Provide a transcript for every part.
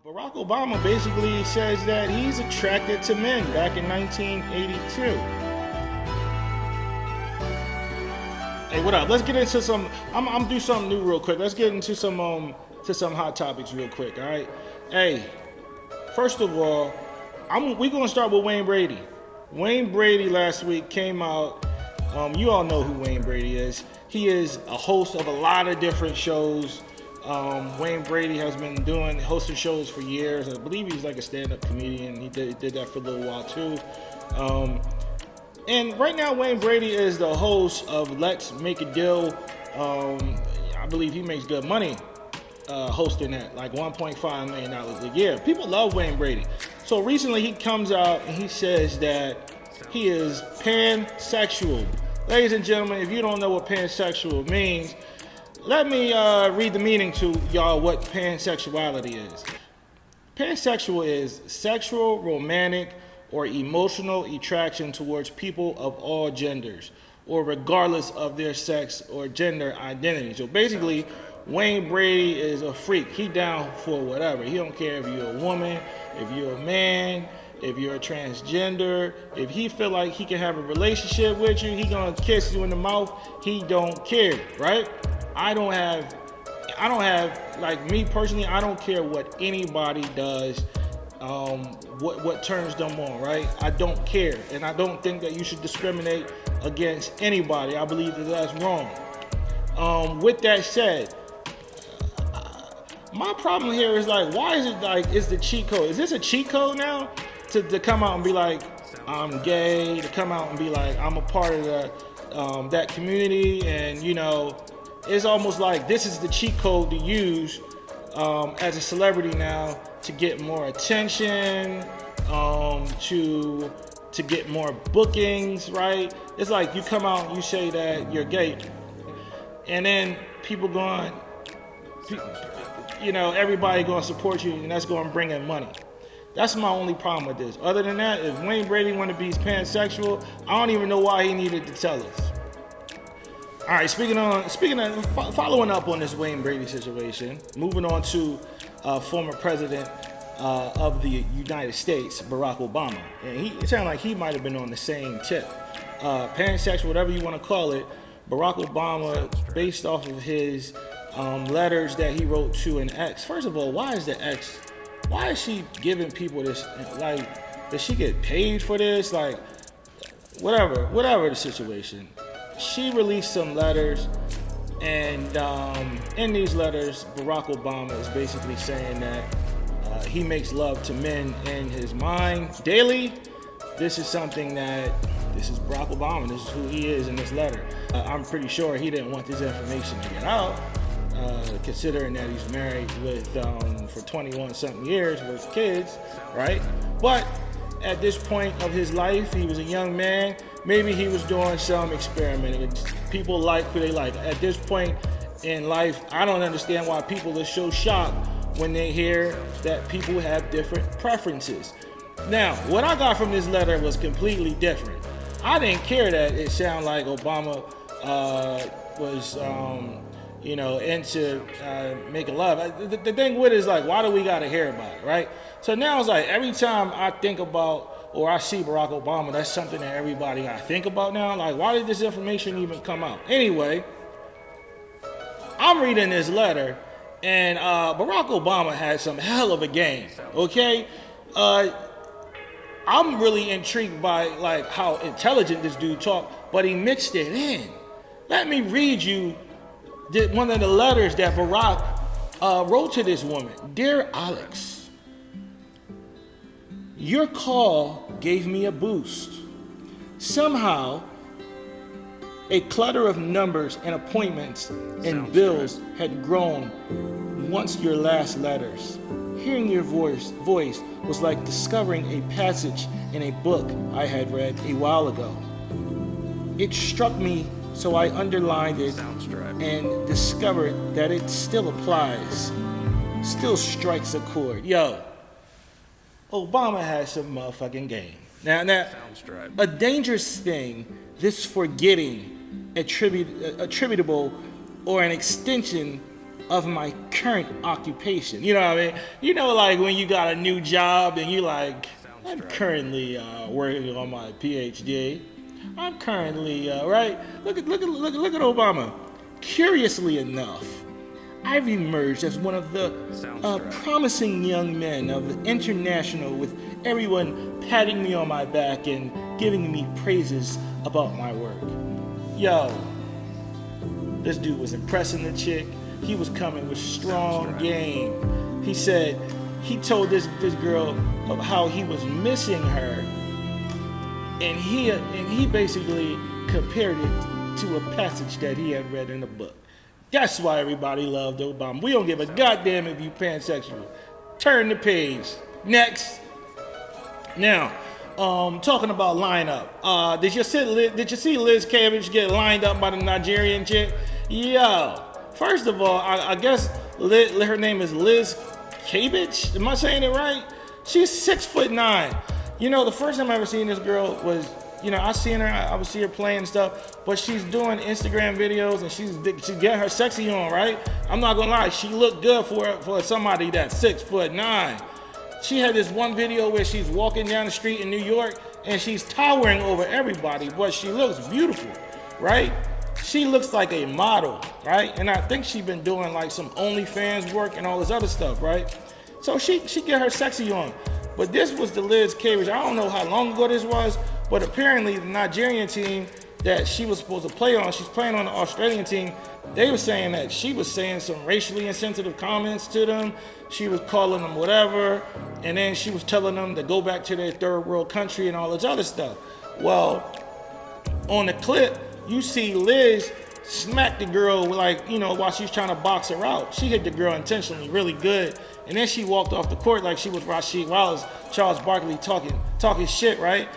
Barack Obama basically says that he's attracted to men back in 1982. Hey, what up? Let's get into some. I'm do something new real quick. Let's get into some hot topics real quick. All right. Hey, first of all, we're gonna start with Wayne Brady. Wayne Brady last week came out. You all know who Wayne Brady is. He is a host of a lot of different shows. Wayne Brady has been hosting shows for years. I believe he's like a stand-up comedian. He did that for a little while too. And right now, Wayne Brady is the host of Let's Make a Deal. I believe he makes good money hosting that, like $1.5 million a year. People love Wayne Brady. So recently he comes out and he says that he is pansexual. Ladies and gentlemen, if you don't know what pansexual means, let me read the meaning to y'all what pansexuality is. Pansexual is sexual, romantic, or emotional attraction towards people of all genders, or regardless of their sex or gender identity. So basically, Wayne Brady is a freak. He down for whatever. He don't care if you're a woman, if you're a man, if you're a transgender. If he feel like he can have a relationship with you, he gonna kiss you in the mouth. He don't care, right? I don't have, like me personally, I don't care what anybody does, what turns them on, right? I don't care, and I don't think that you should discriminate against anybody. I believe that that's wrong. With that said, my problem here is like, why is it like, is the cheat code? Is this a cheat code now? To come out and be like, I'm gay, to come out and be like, I'm a part of that community, and you know, it's almost like this is the cheat code to use as a celebrity now to get more attention, to get more bookings, right? It's like you come out and you say that you're gay, and then people going, you know, everybody going to support you, and that's going to bring in money. That's my only problem with this. Other than that, if Wayne Brady wanted to be pansexual, I don't even know why he needed to tell us. All right, speaking of following up on this Wayne Brady situation, moving on to former president of the United States, Barack Obama. And it sounded like he might have been on the same tip. Pansexual, whatever you want to call it, Barack Obama, based off of his letters that he wrote to an ex. First of all, why is she giving people this? Like, does she get paid for this? Like, whatever the situation. She released some letters, and in these letters, Barack Obama is basically saying that he makes love to men in his mind daily. This is Barack Obama. This is who he is in this letter. I'm pretty sure he didn't want this information to get out, considering that he's married with for 21 something years with kids, right? But at this point of his life, he was a young man. Maybe he was doing some experimenting. People like who they like. At this point in life, I don't understand why people are so shocked when they hear that people have different preferences. Now, what I got from this letter was completely different. I didn't care that it sounded like Obama was, into making love. The thing with it is like, why do we gotta hear about it, right? So now it's like, every time I think about or I see Barack Obama, that's something that everybody gotta think about now. Like, why did this information even come out? Anyway, I'm reading this letter, and Barack Obama had some hell of a game, okay? I'm really intrigued by like how intelligent this dude talked, but he mixed it in. Let me read you one of the letters that Barrack wrote to this woman. Dear Alex, your call gave me a boost. Somehow, a clutter of numbers and appointments and bills had grown once your last letters. Hearing your voice was like discovering a passage in a book I had read a while ago. It struck me, so I underlined it and discovered that it still applies, still strikes a chord. Yo, Obama has some motherfucking game. Now, a dangerous thing, this forgetting attributable or an extension of my current occupation. You know what I mean? You know, like when you got a new job and you like, I'm currently working on my PhD. I'm currently right. Look at Obama. Curiously enough, I've emerged as one of the promising young men of the international, with everyone patting me on my back and giving me praises about my work. Yo, this dude was impressing the chick. He was coming with strong game. He said, he told this girl of how he was missing her, and he basically compared it to a passage that he had read in a book. That's why everybody loved Obama. We don't give a goddamn if you pansexual. Turn the page. Next. Now, talking about lineup. Did you see Liz Cambage get lined up by the Nigerian chick? Yo. First of all, I guess her name is Liz Cambage. Am I saying it right? She's 6'9". You know, the first time I ever seen this girl was, you know, I would see her playing and stuff, but she's doing Instagram videos and she's getting her sexy on, right? I'm not gonna lie, she looked good for somebody that's 6'9". She had this one video where she's walking down the street in New York and she's towering over everybody, but she looks beautiful, right? She looks like a model, right? And I think she's been doing like some OnlyFans work and all this other stuff, right? So she get her sexy on. But this was the Liz Cambage. I don't know how long ago this was, but apparently the Nigerian team that she was supposed to play on, she's playing on the Australian team, they were saying that she was saying some racially insensitive comments to them. She was calling them whatever, and then she was telling them to go back to their third world country and all this other stuff. Well, on the clip, you see Liz smack the girl, like, you know, while she's trying to box her out. She hit the girl intentionally, really good. And then she walked off the court like she was Rasheed Wallace, Charles Barkley talking shit, right?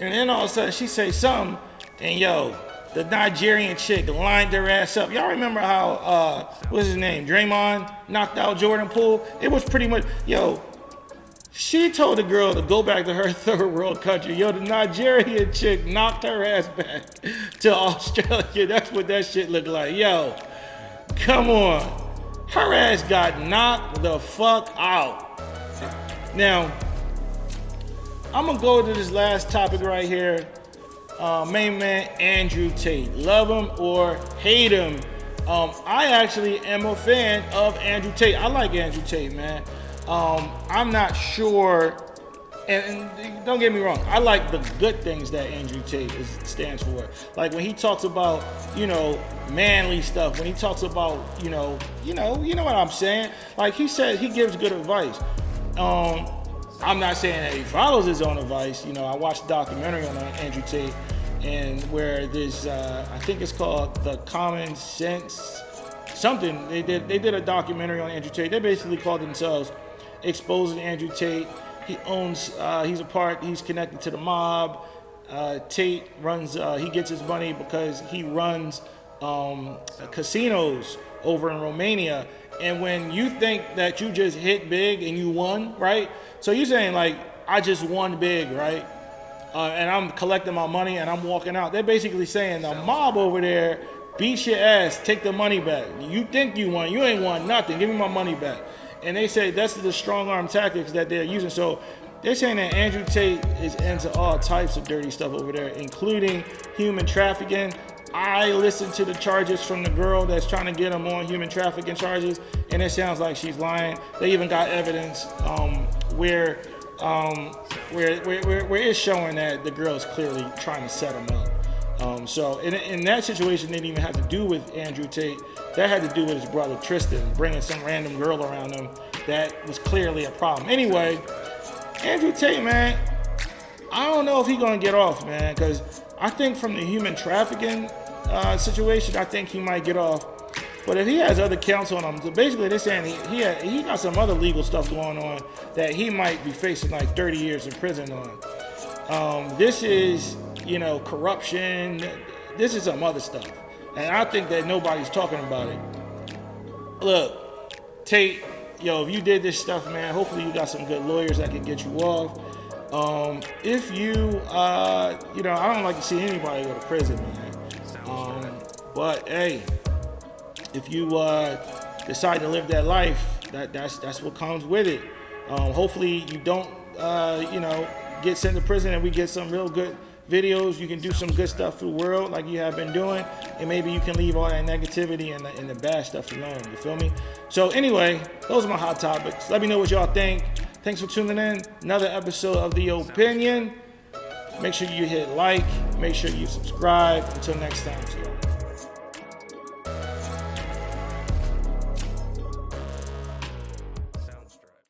And then all of a sudden she say something, and yo, the Nigerian chick lined her ass up. Y'all remember how, what's his name, Draymond knocked out Jordan Poole? It was pretty much, yo, she told the girl to go back to her third world country. Yo, the Nigerian chick knocked her ass back to Australia. That's what that shit looked like. Yo, come on. Her ass got knocked the fuck out. Now, I'm gonna go to this last topic right here. Main man, Andrew Tate. Love him or hate him. I actually am a fan of Andrew Tate. I like Andrew Tate, man. I'm not sure, and don't get me wrong, I like the good things that Andrew Tate stands for. Like when he talks about, you know, manly stuff, when he talks about, you know what I'm saying? Like he said, he gives good advice. I'm not saying that he follows his own advice. You know, I watched a documentary on Andrew Tate, and where there's, I think it's called The Common Sense something. They did a documentary on Andrew Tate. They basically called themselves Exposing Andrew Tate. He owns, he's connected to the mob. Tate runs, he gets his money because he runs casinos over in Romania. And when you think that you just hit big and you won, right? So you're saying like, I just won big, right? And I'm collecting my money and I'm walking out. They're basically saying the mob over there beat your ass, take the money back. You think you won, you ain't won nothing, give me my money back. And they say that's the strong arm tactics that they're using. So they're saying that Andrew Tate is into all types of dirty stuff over there, including human trafficking. I listened to the charges from the girl that's trying to get him on human trafficking charges, and it sounds like she's lying. They even got evidence where it's showing that the girl is clearly trying to set him up. So in that situation, it didn't even have to do with Andrew Tate. That had to do with his brother Tristan, bringing some random girl around him that was clearly a problem. Anyway, Andrew Tate, man, I don't know if he's going to get off, man, because I think from the human trafficking situation, I think he might get off. But if he has other counts on him, so basically they're saying he got some other legal stuff going on that he might be facing like 30 years in prison on. This is, you know, corruption. This is some other stuff. And I think that nobody's talking about it. Look, Tate, yo, if you did this stuff, man, hopefully you got some good lawyers that can get you off. If you, you know, I don't like to see anybody go to prison, man. But hey, if you decide to live that life, that's what comes with it. Hopefully you don't, get sent to prison, and we get some real good videos. You can do some good stuff for the world like you have been doing, and maybe you can leave all that negativity and the bad stuff alone. You feel me? So anyway, those are my hot topics. Let me know what y'all think. Thanks for tuning in. Another episode of The Opinion. Make sure you hit like. Make sure you subscribe. Until next time.